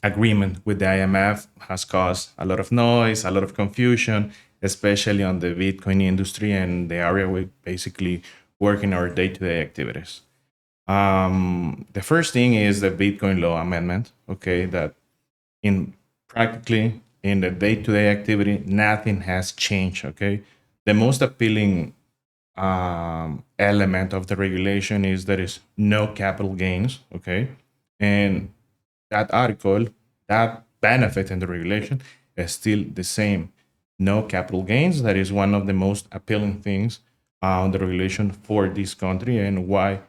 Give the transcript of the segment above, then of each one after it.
agreement with the IMF has caused a lot of noise, a lot of confusion, especially on the Bitcoin industry and the area we basically work in our day-to-day activities. The first thing is the Bitcoin law amendment, okay, that in practically in the day-to-day activity, nothing has changed, okay? The most appealing element of the regulation is there is no capital gains, okay? And that article, that benefit in the regulation is still the same. No capital gains. That is one of the most appealing things on the regulation for this country and why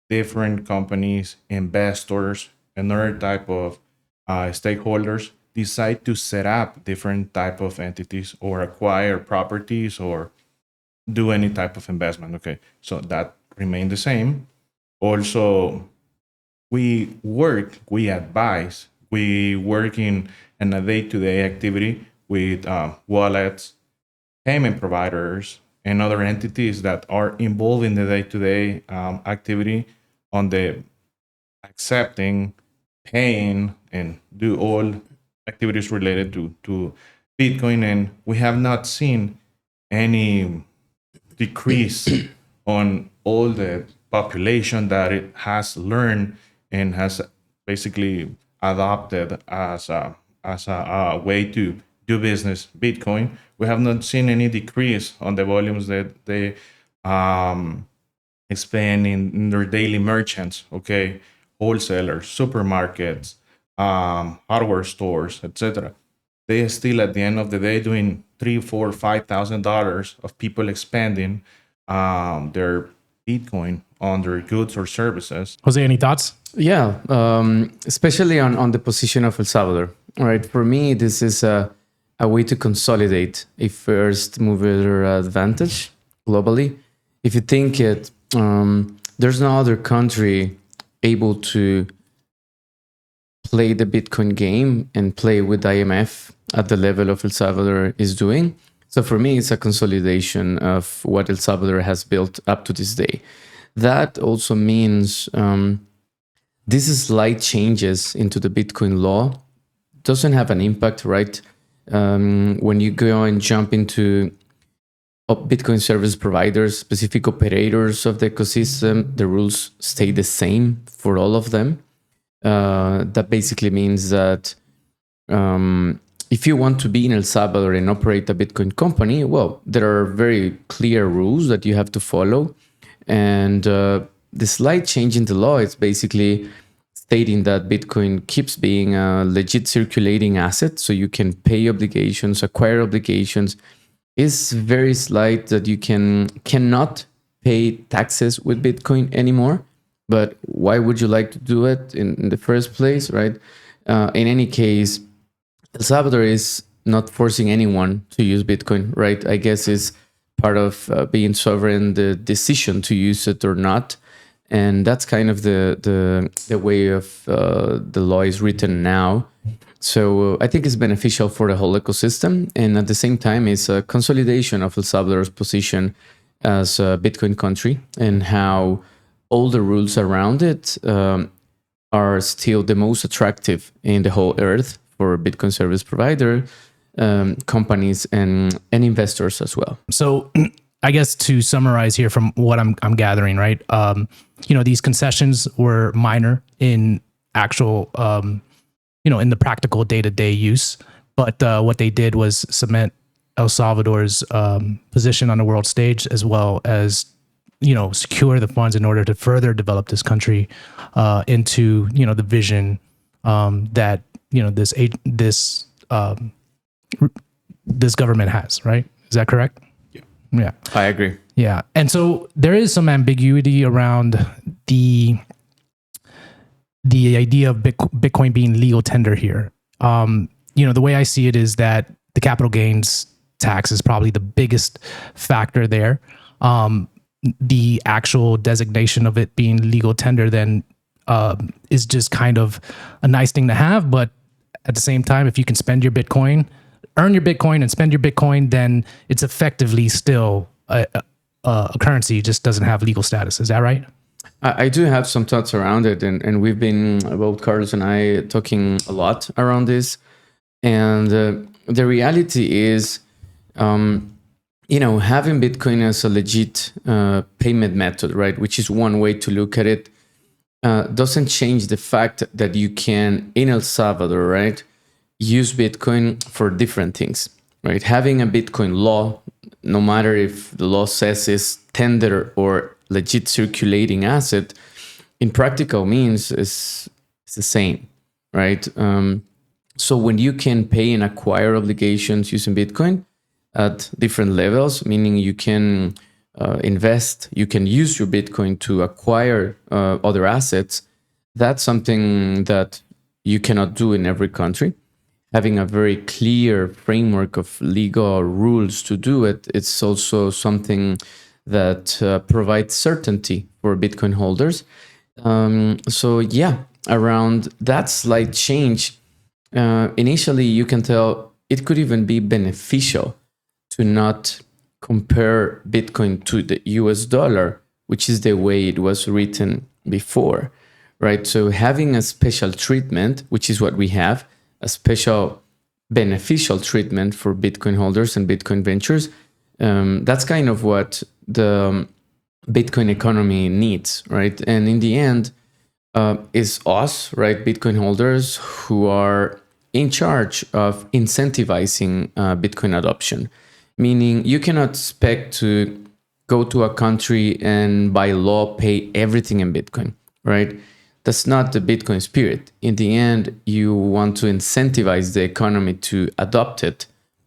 different companies, investors, and other type of stakeholders decide to set up different type of entities or acquire properties or do any type of investment. Okay, so that remain the same. Also, we advise, we work in a day-to-day activity with wallets, payment providers, and other entities that are involved in the day-to-day activity on the accepting, paying, and do all activities related to Bitcoin. And we have not seen any decrease on all the population that it has learned and has basically adopted as a way to do business Bitcoin. We have not seen any decrease on the volumes that they expand in their daily merchants, okay, wholesalers, supermarkets, hardware stores, etc. They are still at the end of the day doing $3, $4, $5,000 of people expanding their Bitcoin on their goods or services. Jose, any thoughts? Yeah, especially on the position of El Salvador. All right, for me, this is a way to consolidate a first mover advantage globally. If you think it, there's no other country able to play the Bitcoin game and play with IMF at the level of El Salvador is doing. So for me, it's a consolidation of what El Salvador has built up to this day. That also means these slight changes into the Bitcoin law doesn't have an impact, right? When you go and jump into Bitcoin service providers, specific operators of the ecosystem, the rules stay the same for all of them. That basically means that if you want to be in El Salvador and operate a Bitcoin company, well, there are very clear rules that you have to follow. And the slight change in the law is basically stating that Bitcoin keeps being a legit circulating asset, so you can pay obligations, acquire obligations. Is very slight that you cannot pay taxes with Bitcoin anymore. But why would you like to do it in the first place, right? In any case, El Salvador is not forcing anyone to use Bitcoin, right? I guess is part of being sovereign, the decision to use it or not. And that's kind of the way of the law is written now. So I think it's beneficial for the whole ecosystem. And at the same time, it's a consolidation of El Salvador's position as a Bitcoin country and how all the rules around it are still the most attractive in the whole earth for Bitcoin service provider companies and investors as well. So I guess to summarize here from what I'm gathering, right? These concessions were minor in actual, in the practical day-to-day use. But what they did was cement El Salvador's position on the world stage, as well as, secure the funds in order to further develop this country into, the vision that, this government has, right? Is that correct? Yeah. I agree. Yeah. And so there is some ambiguity around the idea of Bitcoin being legal tender here. The way I see it is that the capital gains tax is probably the biggest factor there. The actual designation of it being legal tender then is just kind of a nice thing to have. But at the same time, if you can spend your Bitcoin, earn your Bitcoin and spend your Bitcoin, then it's effectively still a currency, just doesn't have legal status. Is that right? I do have some thoughts around it, and we've been, both Carlos and I, talking a lot around this. And the reality is, having Bitcoin as a legit payment method, right, which is one way to look at it, doesn't change the fact that you can, in El Salvador, right, use Bitcoin for different things, right? Having a Bitcoin law, no matter if the law says it's tender or legit circulating asset, in practical means is the same, right? So when you can pay and acquire obligations using Bitcoin at different levels, meaning you can invest, you can use your Bitcoin to acquire other assets, that's something that you cannot do in every country. Having a very clear framework of legal rules to do it, it's also something that provides certainty for Bitcoin holders. So yeah, around that slight change, initially you can tell it could even be beneficial to not compare Bitcoin to the US dollar, which is the way it was written before, right? So having a special treatment, which is what we have, a special beneficial treatment for Bitcoin holders and Bitcoin ventures, that's kind of what the Bitcoin economy needs, right? And in the end, is us, right, Bitcoin holders, who are in charge of incentivizing Bitcoin adoption. Meaning you cannot expect to go to a country and by law pay everything in Bitcoin, right? That's not the Bitcoin spirit. In the end, you want to incentivize the economy to adopt it,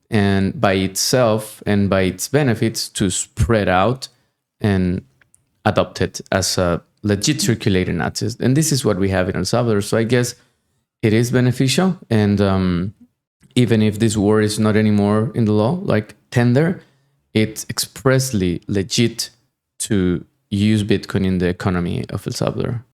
and by itself and by its benefits to spread out and adopt it as a legit circulating asset. And this is what we have in El Salvador. So I guess it is beneficial. And even if this word is not anymore in the law, like tender, it's expressly legit to use Bitcoin in the economy of El Salvador.